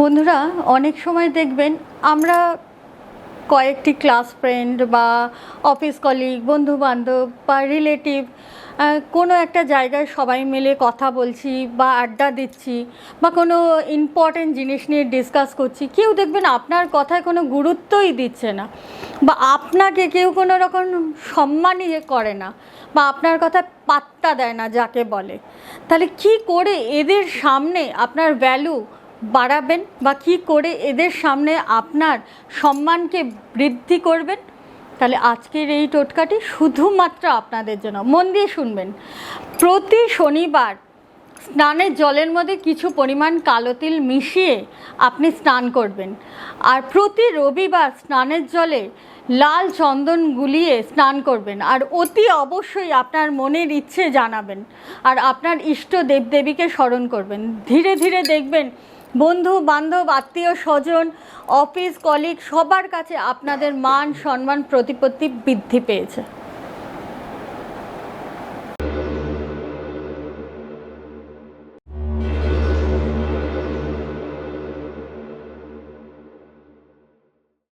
বন্ধুরা, অনেক সময় দেখবেন আমরা কয়েকটি ক্লাস ফ্রেন্ড বা অফিস কলিগ, বন্ধুবান্ধব বা রিলেটিভ কোনো একটা জায়গায় সবাই মিলে কথা বলছি বা আড্ডা দিচ্ছি বা কোনো ইম্পর্ট্যান্ট জিনিস নিয়ে ডিসকাস করছি। কেউ দেখবেন আপনার কথায় কোনো গুরুত্বই দিচ্ছে না বা আপনাকে কেউ কোনো রকম সম্মানই করে না বা আপনার কথা পাত্তা দেয় না যাকে বলে। তাহলে কি করে এদের সামনে আপনার ভ্যালু বাড়াবেন বা কী করে এদের সামনে আপনার সম্মানকে বৃদ্ধি করবেন? তাহলে আজকের এই টোটকাটি শুধুমাত্র আপনাদের জন্য। মন দিয়ে শুনবেন। প্রতি শনিবার স্নানের জলের মধ্যে কিছু পরিমাণ কালো তিল মিশিয়ে আপনি স্নান করবেন। আর প্রতি রবিবার স্নানের জলে লাল চন্দন গুলিয়ে স্নান করবেন। আর অতি অবশ্যই আপনার মনের ইচ্ছে জানাবেন আর আপনার ইষ্ট দেবদেবীকে স্মরণ করবেন। ধীরে ধীরে দেখবেন বন্ধু বান্ধব, আত্মীয় স্বজন, অফিস কলিগ সবার কাছে আপনাদের মান সম্মান প্রতিপত্তি বৃদ্ধি পেয়েছে।